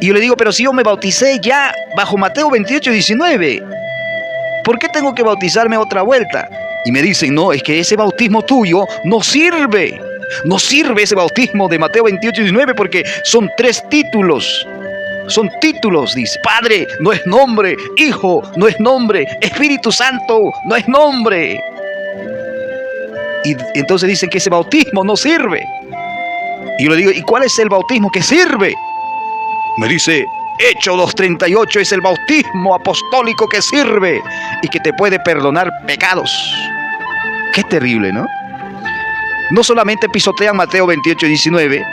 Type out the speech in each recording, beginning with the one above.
Y yo le digo, pero si yo me bauticé ya bajo Mateo 28, 19, ¿por qué tengo que bautizarme otra vuelta? Y me dicen, no, es que ese bautismo tuyo no sirve. No sirve ese bautismo de Mateo 28, 19 porque son 3 títulos. Son títulos, dice. Padre no es nombre, Hijo no es nombre, Espíritu Santo no es nombre. Y entonces dicen que ese bautismo no sirve. Y yo le digo, ¿y cuál es el bautismo que sirve? Me dice, Hechos 2:38 es el bautismo apostólico que sirve y que te puede perdonar pecados. Qué terrible, ¿no? No solamente pisotean Mateo 28, 19,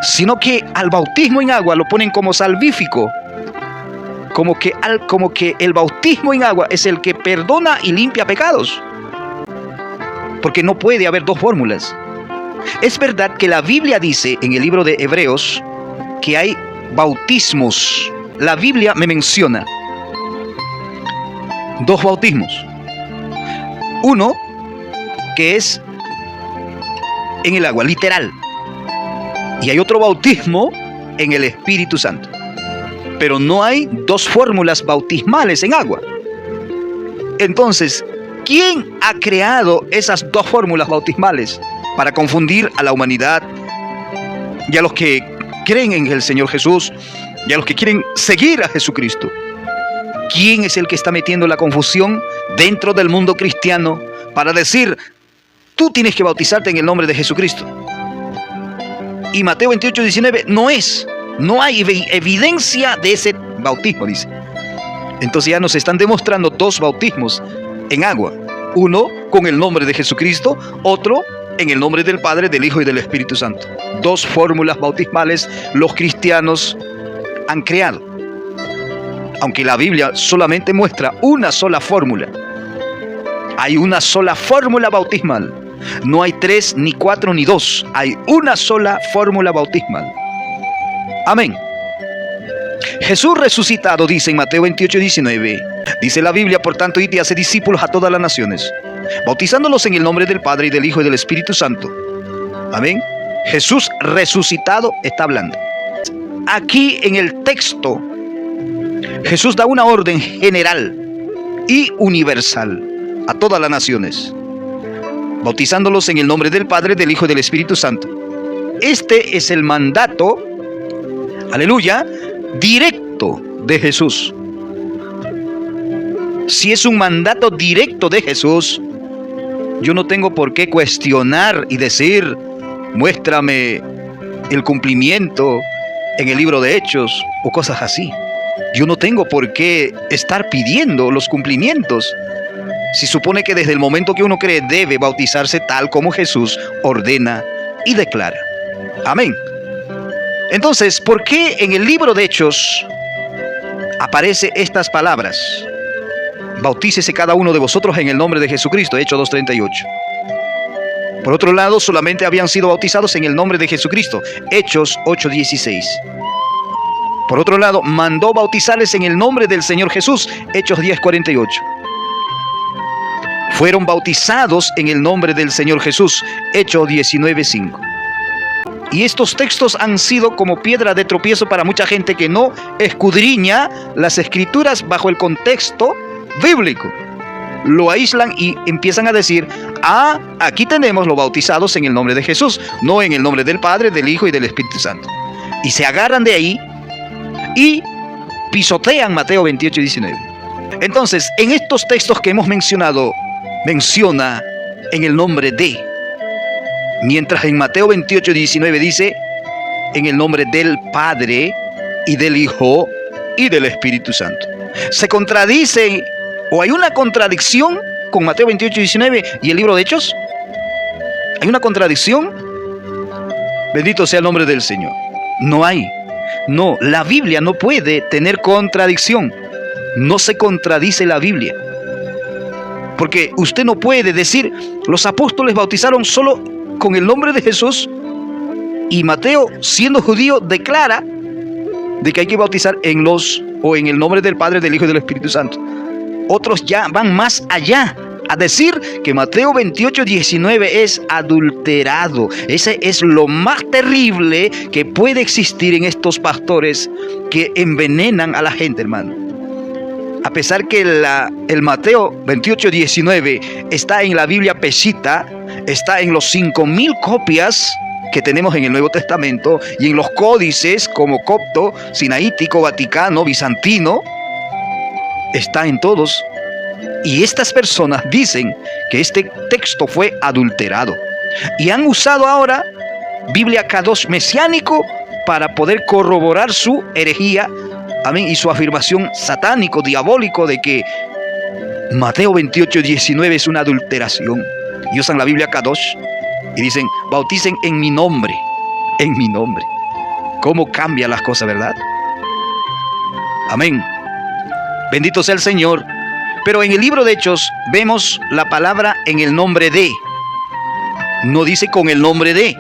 sino que al bautismo en agua lo ponen como salvífico. Como que el bautismo en agua es el que perdona y limpia pecados. Porque no puede haber 2 fórmulas. Es verdad que la Biblia dice en el libro de Hebreos que hay bautismos. La Biblia me menciona 2 bautismos. Uno que es en el agua, literal. Y hay otro bautismo en el Espíritu Santo. Pero no hay 2 fórmulas bautismales en agua. Entonces, ¿quién ha creado esas 2 fórmulas bautismales para confundir a la humanidad y a los que creen en el Señor Jesús y a los que quieren seguir a Jesucristo? ¿Quién es el que está metiendo la confusión dentro del mundo cristiano para decir, tú tienes que bautizarte en el nombre de Jesucristo? Y Mateo 28, 19 no hay evidencia de ese bautismo, dice. Entonces ya nos están demostrando 2 bautismos en agua. Uno con el nombre de Jesucristo, otro en el nombre del Padre, del Hijo y del Espíritu Santo. 2 fórmulas bautismales los cristianos han creado. Aunque la Biblia solamente muestra una sola fórmula. Hay una sola fórmula bautismal. No hay 3, ni 4, ni 2. Hay una sola fórmula bautismal. Amén. Jesús resucitado, dice en Mateo 28, 19. Dice la Biblia, por tanto, id y haced discípulos a todas las naciones, bautizándolos en el nombre del Padre y del Hijo y del Espíritu Santo. Amén. Jesús resucitado está hablando. Aquí en el texto, Jesús da una orden general y universal a todas las naciones, bautizándolos en el nombre del Padre, del Hijo y del Espíritu Santo. Este es el mandato, aleluya, directo de Jesús. Si es un mandato directo de Jesús, yo no tengo por qué cuestionar y decir, muéstrame el cumplimiento en el libro de Hechos o cosas así. Yo no tengo por qué estar pidiendo los cumplimientos. Si supone que desde el momento que uno cree debe bautizarse tal como Jesús ordena y declara. Amén. Entonces, ¿por qué en el libro de Hechos aparece estas palabras? Bautícese cada uno de vosotros en el nombre de Jesucristo, Hechos 2:38. Por otro lado, solamente habían sido bautizados en el nombre de Jesucristo, Hechos 8:16. Por otro lado, mandó bautizarles en el nombre del Señor Jesús, Hechos 10:48. Fueron bautizados en el nombre del Señor Jesús, Hechos 19:5. Y estos textos han sido como piedra de tropiezo para mucha gente que no escudriña las Escrituras bajo el contexto bíblico. Lo aíslan y empiezan a decir, aquí tenemos los bautizados en el nombre de Jesús, no en el nombre del Padre, del Hijo y del Espíritu Santo. Y se agarran de ahí y pisotean Mateo 28, 19. Entonces, en estos textos que hemos mencionado, menciona en el nombre de, mientras en Mateo 28, 19 dice en el nombre del Padre y del Hijo y del Espíritu Santo. ¿Se contradice o hay una contradicción con Mateo 28, 19 y el libro de Hechos? ¿Hay una contradicción? Bendito sea el nombre del Señor. No hay. No, la Biblia no puede tener contradicción. No se contradice la Biblia. Porque usted no puede decir, los apóstoles bautizaron solo con el nombre de Jesús, y Mateo, siendo judío, declara de que hay que bautizar en el nombre del Padre, del Hijo y del Espíritu Santo. Otros ya van más allá a decir que Mateo 28:19 es adulterado. Ese es lo más terrible que puede existir en estos pastores que envenenan a la gente, hermano. A pesar que el Mateo 28:19 está en la Biblia Peshitta, está en los 5,000 copias que tenemos en el Nuevo Testamento y en los códices como copto, sinaítico, vaticano, bizantino, está en todos. Y estas personas dicen que este texto fue adulterado y han usado ahora Biblia Kadosh mesiánico para poder corroborar su herejía, amén, y su afirmación satánico, diabólico de que Mateo 28:19 es una adulteración. Y usan la Biblia Kadosh y dicen, bauticen en mi nombre, en mi nombre. ¿Cómo cambian las cosas, verdad? Amén. Bendito sea el Señor. Pero en el libro de Hechos vemos la palabra en el nombre de. No dice con el nombre de.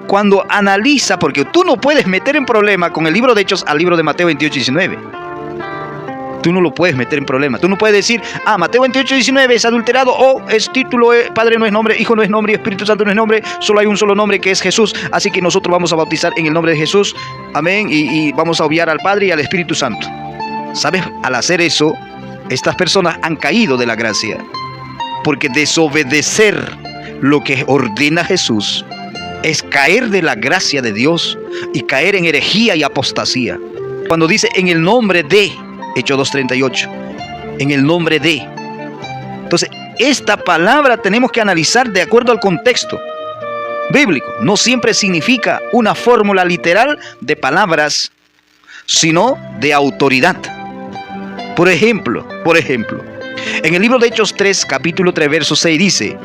Cuando analiza, porque tú no puedes meter en problema con el libro de Hechos al libro de Mateo 28:19. Tú no lo puedes meter en problema. Tú no puedes decir, Mateo 28:19 es adulterado, o es título, Padre no es nombre, Hijo no es nombre, Espíritu Santo no es nombre, solo hay un solo nombre que es Jesús, así que nosotros vamos a bautizar en el nombre de Jesús, amén, y vamos a obviar al Padre y al Espíritu Santo. ¿Sabes? Al hacer eso, estas personas han caído de la gracia, porque desobedecer lo que ordena Jesús es caer de la gracia de Dios y caer en herejía y apostasía. Cuando dice en el nombre de, Hechos 2:38, en el nombre de. Entonces, esta palabra tenemos que analizar de acuerdo al contexto bíblico. No siempre significa una fórmula literal de palabras, sino de autoridad. Por ejemplo, en el libro de Hechos 3, capítulo 3, verso 6 dice,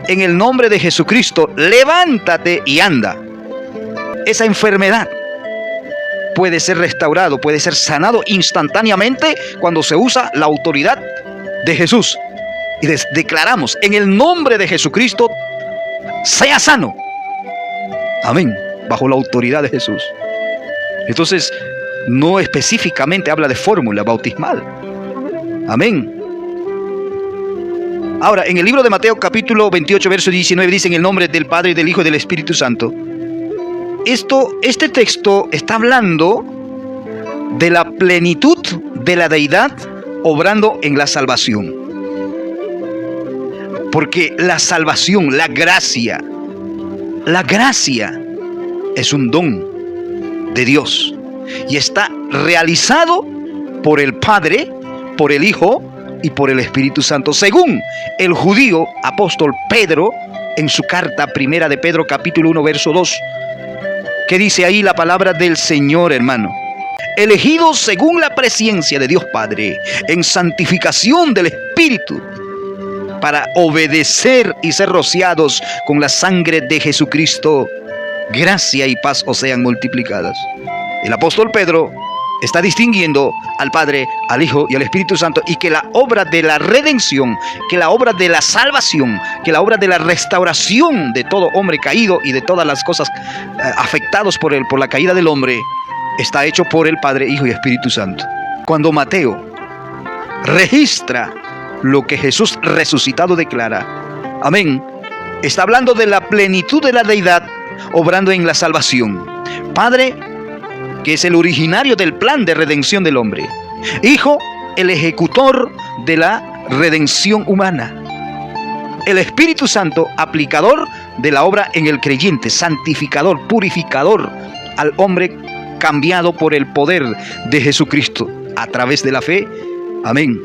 en el nombre de Jesucristo, levántate y anda. Esa enfermedad puede ser restaurado, puede ser sanado instantáneamente cuando se usa la autoridad de Jesús. Y declaramos, en el nombre de Jesucristo, sea sano. Amén. Bajo la autoridad de Jesús. Entonces, no específicamente habla de fórmula bautismal. Amén. Ahora, en el libro de Mateo capítulo 28, verso 19, dice en el nombre del Padre, del Hijo y del Espíritu Santo. Este texto está hablando de la plenitud de la deidad obrando en la salvación. Porque la salvación, la gracia es un don de Dios y está realizado por el Padre, por el Hijo y por el Espíritu Santo, según el judío apóstol Pedro en su carta primera de Pedro capítulo 1 verso 2. ¿Qué dice ahí la palabra del Señor, hermano? Elegidos según la presciencia de Dios Padre, en santificación del Espíritu, para obedecer y ser rociados con la sangre de Jesucristo, gracia y paz os sean multiplicadas. El apóstol Pedro está distinguiendo al Padre, al Hijo y al Espíritu Santo, y que la obra de la redención, que la obra de la salvación, que la obra de la restauración de todo hombre caído y de todas las cosas afectados por la caída del hombre, está hecho por el Padre, Hijo y Espíritu Santo. Cuando Mateo registra lo que Jesús resucitado declara, amén, está hablando de la plenitud de la deidad obrando en la salvación. Padre, que es el originario del plan de redención del hombre. Hijo, el ejecutor de la redención humana. El Espíritu Santo, aplicador de la obra en el creyente, santificador, purificador al hombre cambiado por el poder de Jesucristo a través de la fe. Amén.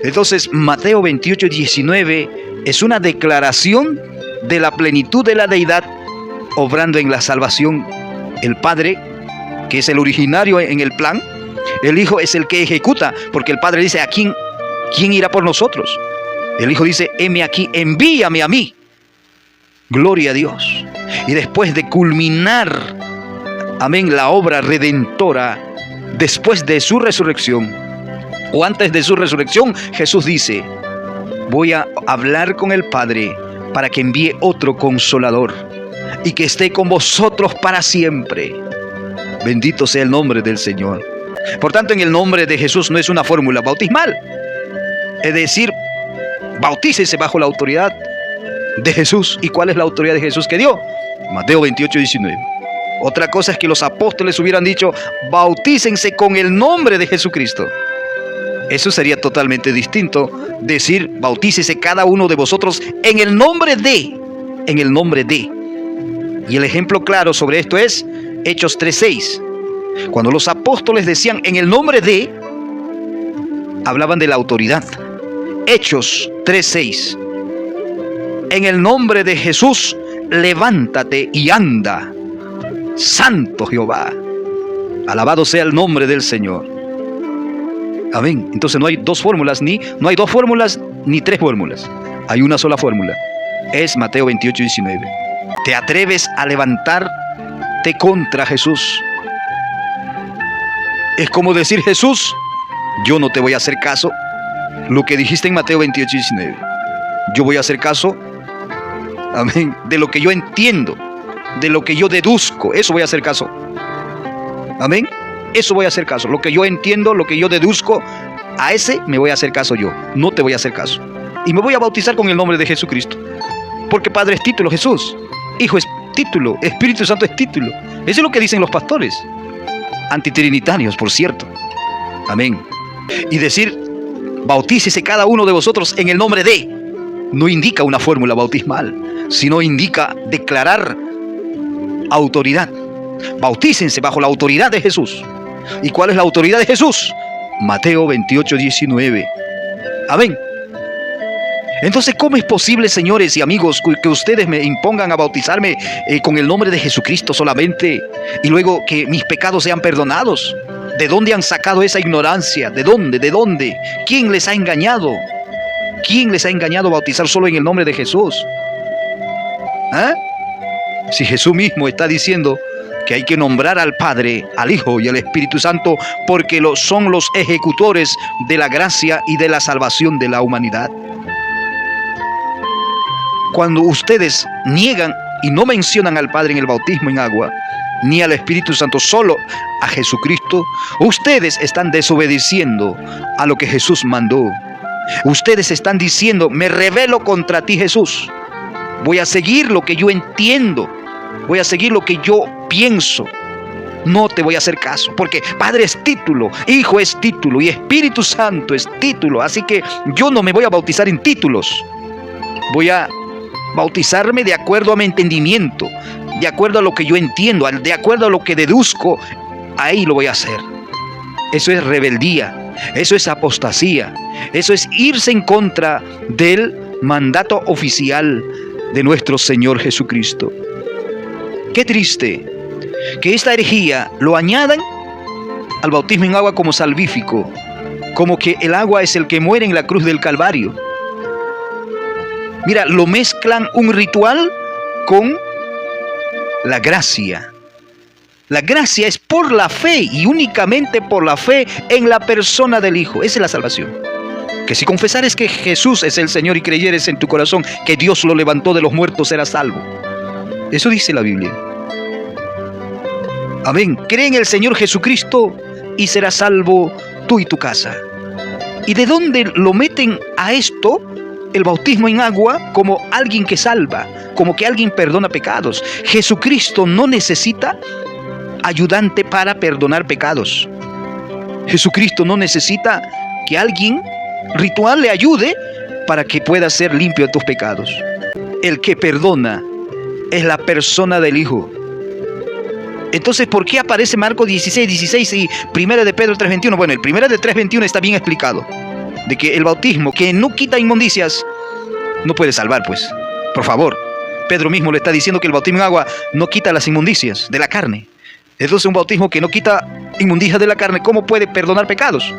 Entonces, Mateo 28:19 es una declaración de la plenitud de la deidad obrando en la salvación. El Padre, que es el originario en el plan, el Hijo es el que ejecuta, porque el Padre dice, ¿quién irá por nosotros? El Hijo dice, heme aquí, envíame a mí. Gloria a Dios. Y después de culminar, amén, la obra redentora, después de su resurrección, o antes de su resurrección, Jesús dice, voy a hablar con el Padre para que envíe otro consolador y que esté con vosotros para siempre. Bendito sea el nombre del Señor. Por tanto, en el nombre de Jesús no es una fórmula bautismal. Es decir, Bautícese bajo la autoridad de Jesús. ¿Y cuál es la autoridad de Jesús que dio? Mateo 28, 19. Otra cosa es que los apóstoles hubieran dicho, bautícense con el nombre de Jesucristo. Eso sería totalmente distinto. Decir, bautícese cada uno de vosotros en el nombre de. En el nombre de. Y el ejemplo claro sobre esto es Hechos 3:6. Cuando los apóstoles decían en el nombre de, hablaban de la autoridad. Hechos 3:6. En el nombre de Jesús, levántate y anda. Santo Jehová. Alabado sea el nombre del Señor. Amén. Entonces no hay dos fórmulas, ni tres fórmulas. Hay una sola fórmula. Es Mateo 28, 19. ¿Te atreves a levantarte contra Jesús? Es como decir, Jesús, yo no te voy a hacer caso. Lo que dijiste en Mateo 28, 19. Yo voy a hacer caso, amén, de lo que yo entiendo, de lo que yo deduzco. Eso voy a hacer caso. Amén. Eso voy a hacer caso. Lo que yo entiendo, lo que yo deduzco, a ese me voy a hacer caso yo. No te voy a hacer caso. Y me voy a bautizar con el nombre de Jesucristo. Porque Padre es título, Jesús. Hijo es título, Espíritu Santo es título. Eso es lo que dicen los pastores. Antitrinitarios, por cierto. Amén. Y decir, bautícese cada uno de vosotros en el nombre de, no indica una fórmula bautismal, sino indica declarar autoridad. Bautícense bajo la autoridad de Jesús. ¿Y cuál es la autoridad de Jesús? Mateo 28, 19. Amén. Entonces, ¿cómo es posible, señores y amigos, que ustedes me impongan a bautizarme con el nombre de Jesucristo solamente y luego que mis pecados sean perdonados? ¿De dónde han sacado esa ignorancia? ¿De dónde? ¿De dónde? ¿Quién les ha engañado? ¿Quién les ha engañado a bautizar solo en el nombre de Jesús? ¿Ah? Si Jesús mismo está diciendo que hay que nombrar al Padre, al Hijo y al Espíritu Santo porque son los ejecutores de la gracia y de la salvación de la humanidad. Cuando ustedes niegan y no mencionan al Padre en el bautismo en agua, ni al Espíritu Santo, solo a Jesucristo, ustedes están desobedeciendo a lo que Jesús mandó. Ustedes están diciendo, me rebelo contra ti, Jesús. Voy a seguir lo que yo entiendo. Voy a seguir lo que yo pienso. No te voy a hacer caso, porque Padre es título, Hijo es título y Espíritu Santo es título. Así que yo no me voy a bautizar en títulos. Voy a bautizarme de acuerdo a mi entendimiento, de acuerdo a lo que yo entiendo, de acuerdo a lo que deduzco. Ahí lo voy a hacer. Eso es rebeldía, eso es apostasía, eso es irse en contra del mandato oficial de nuestro Señor Jesucristo. Qué triste que esta herejía lo añadan al bautismo en agua como salvífico, como que el agua es el que muere en la cruz del Calvario. Mira, lo mezclan un ritual con la gracia. La gracia es por la fe y únicamente por la fe en la persona del Hijo. Esa es la salvación. Que si confesares que Jesús es el Señor y creyeres en tu corazón que Dios lo levantó de los muertos, serás salvo. Eso dice la Biblia. Amén. Cree en el Señor Jesucristo y serás salvo tú y tu casa. ¿Y de dónde lo meten a esto? El bautismo en agua como alguien que salva, como que alguien perdona pecados. Jesucristo no necesita ayudante para perdonar pecados. Jesucristo no necesita que alguien ritual le ayude para que pueda ser limpio de tus pecados. El que perdona es la persona del Hijo. Entonces, ¿por qué aparece Marcos 16 y 1 de Pedro 3:21? Bueno, el 1 de 3:21 está bien explicado. De que el bautismo que no quita inmundicias no puede salvar, pues. Por favor. Pedro mismo le está diciendo que el bautismo en agua no quita las inmundicias de la carne. Entonces, un bautismo que no quita inmundicias de la carne, ¿cómo puede perdonar pecados?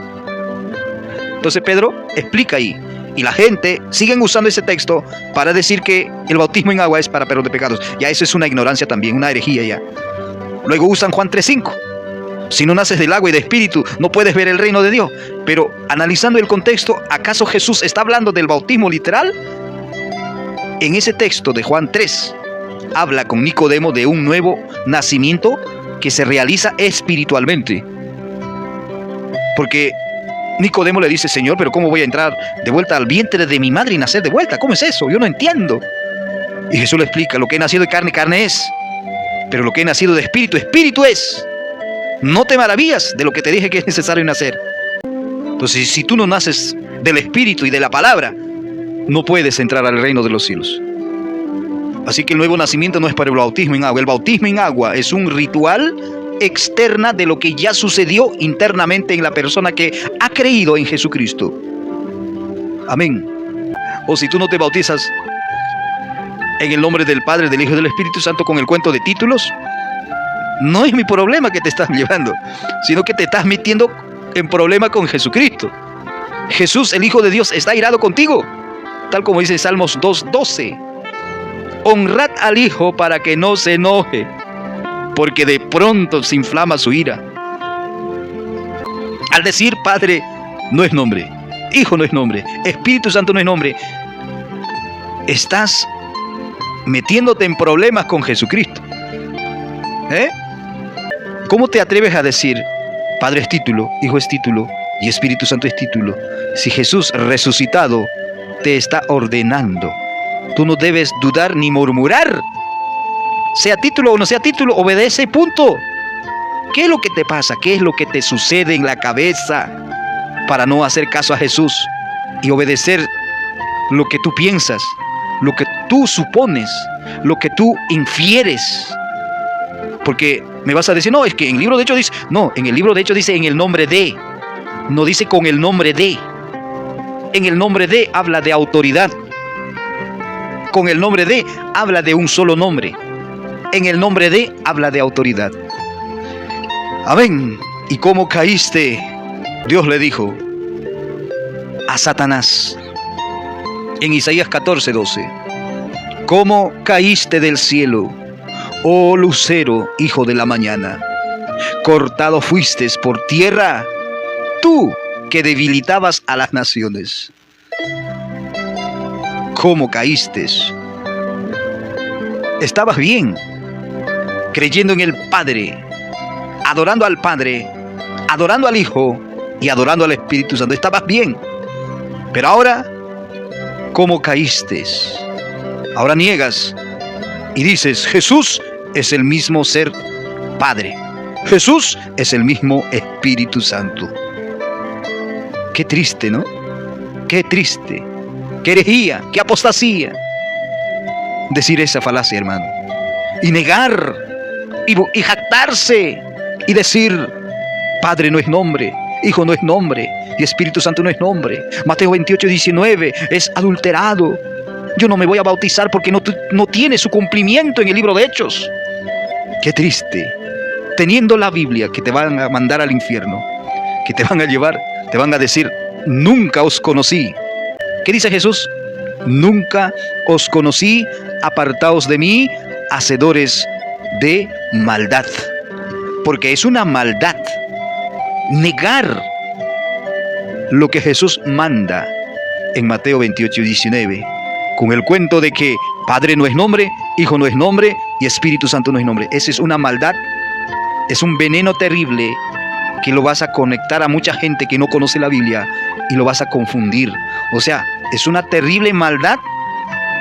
Entonces Pedro explica ahí. Y la gente siguen usando ese texto para decir que el bautismo en agua es para perdón de pecados. Ya eso es una ignorancia también, una herejía ya. Luego usan Juan 3:5. Si no naces del agua y del espíritu, no puedes ver el reino de Dios. Pero analizando el contexto, ¿acaso Jesús está hablando del bautismo literal? En ese texto de Juan 3, habla con Nicodemo de un nuevo nacimiento que se realiza espiritualmente. Porque Nicodemo le dice: Señor, pero ¿cómo voy a entrar de vuelta al vientre de mi madre y nacer de vuelta? ¿Cómo es eso? Yo no entiendo. Y Jesús le explica: lo que he nacido de carne, carne es. Pero lo que he nacido de espíritu, espíritu es. No te maravillas de lo que te dije que es necesario nacer. Entonces, si tú no naces del espíritu y de la palabra, no puedes entrar al reino de los cielos. Así que el nuevo nacimiento no es para el bautismo en agua. El bautismo en agua es un ritual externa de lo que ya sucedió internamente en la persona que ha creído en Jesucristo. Amén. O si tú no te bautizas en el nombre del Padre, del Hijo y del Espíritu Santo con el cuento de títulos, no es mi problema que te estás llevando, sino que te estás metiendo en problema con Jesucristo. Jesús, el Hijo de Dios, está airado contigo, tal como dice Salmos 2:12. Honrad al Hijo para que no se enoje, porque de pronto se inflama su ira. Al decir Padre no es nombre, Hijo no es nombre, Espíritu Santo no es nombre, estás metiéndote en problemas con Jesucristo. ¿Cómo te atreves a decir Padre es título, Hijo es título y Espíritu Santo es título, si Jesús resucitado te está ordenando? Tú no debes dudar ni murmurar. Sea título o no sea título, obedece, punto. ¿Qué es lo que te pasa? ¿Qué es lo que te sucede en la cabeza para no hacer caso a Jesús y obedecer lo que tú piensas, lo que tú supones, lo que tú infieres? Porque me vas a decir: no, es que en el libro de Hechos dice... No, en el libro de Hechos dice en el nombre de. No dice con el nombre de. En el nombre de habla de autoridad. Con el nombre de habla de un solo nombre. En el nombre de habla de autoridad. Amén. ¿Y cómo caíste? Dios le dijo a Satanás en Isaías 14:12: ¿cómo caíste del cielo, oh lucero, hijo de la mañana? Cortado fuiste por tierra, tú que debilitabas a las naciones. ¿Cómo caíste? Estabas bien, creyendo en el Padre, adorando al Padre, adorando al Hijo y adorando al Espíritu Santo. Estabas bien. Pero ahora, ¿cómo caíste? Ahora niegas y dices: Jesús es el mismo ser Padre. Jesús es el mismo Espíritu Santo. Qué triste, ¿no? Qué triste. Qué herejía, qué apostasía decir esa falacia, hermano. Y negar y jactarse y decir: Padre no es nombre, Hijo no es nombre y Espíritu Santo no es nombre. Mateo 28:19 es adulterado. Yo no me voy a bautizar porque no tiene su cumplimiento en el libro de Hechos. Qué triste. Teniendo la Biblia, que te van a mandar al infierno, que te van a llevar, te van a decir: nunca os conocí. ¿Qué dice Jesús? Nunca os conocí, apartaos de mí, hacedores de maldad. Porque es una maldad negar lo que Jesús manda en Mateo 28:19, con el cuento de que Padre no es nombre, Hijo no es nombre y Espíritu Santo no es nombre. Esa es una maldad, es un veneno terrible que lo vas a conectar a mucha gente que no conoce la Biblia y lo vas a confundir. O sea, es una terrible maldad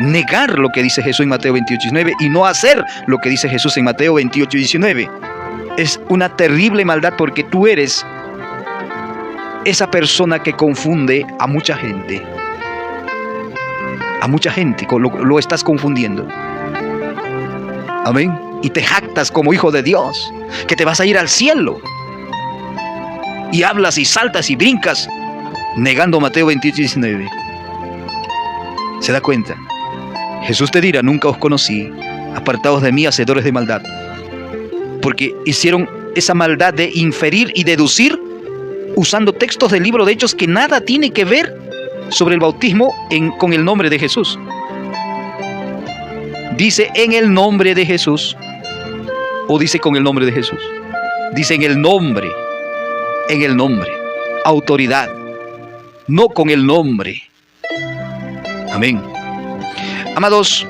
negar lo que dice Jesús en Mateo 28:19 y no hacer lo que dice Jesús en Mateo 28:19. Es una terrible maldad porque tú eres esa persona que confunde a mucha gente. A mucha gente lo estás confundiendo. Amén. Y te jactas como hijo de Dios, que te vas a ir al cielo. Y hablas y saltas y brincas negando Mateo 28:19. ¿Se da cuenta? Jesús te dirá: nunca os conocí, apartados de mí, hacedores de maldad. Porque hicieron esa maldad de inferir y deducir usando textos del libro de Hechos que nada tiene que ver sobre el bautismo con el nombre de Jesús. Dice en el nombre de Jesús, o dice con el nombre de Jesús. Dice en el nombre, autoridad, no con el nombre. Amén. Amados,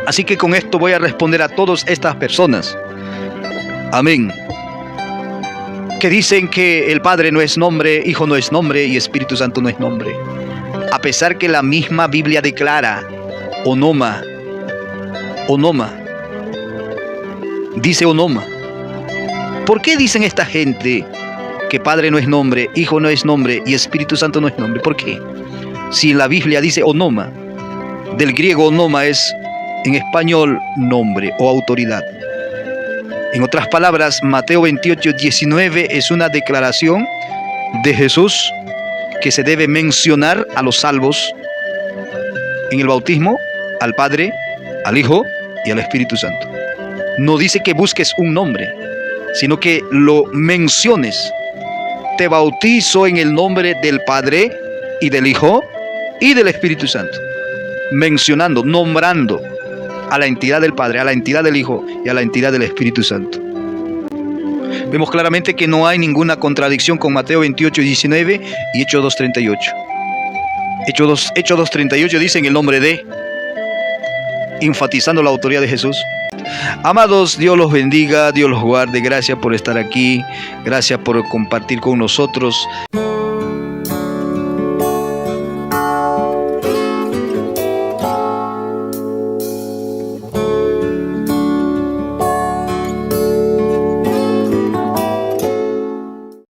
así que con esto voy a responder a todas estas personas. Amén. que dicen que el Padre no es nombre, Hijo no es nombre y Espíritu Santo no es nombre. A pesar que la misma Biblia declara onoma, dice onoma. ¿Por qué dicen esta gente que Padre no es nombre, Hijo no es nombre y Espíritu Santo no es nombre? ¿Por qué? Si la Biblia dice onoma, del griego onoma es en español nombre o autoridad. En otras palabras, Mateo 28:19 es una declaración de Jesús que se debe mencionar a los salvos en el bautismo, al Padre, al Hijo y al Espíritu Santo. No dice que busques un nombre, sino que lo menciones. Te bautizo en el nombre del Padre y del Hijo y del Espíritu Santo. Mencionando, nombrando a la entidad del Padre, a la entidad del Hijo y a la entidad del Espíritu Santo. Vemos claramente que no hay ninguna contradicción con Mateo 28:19 y Hechos 2:38. Hechos 2:38 dice en el nombre de, enfatizando la autoridad de Jesús. Amados, Dios los bendiga, Dios los guarde. Gracias por estar aquí, gracias por compartir con nosotros.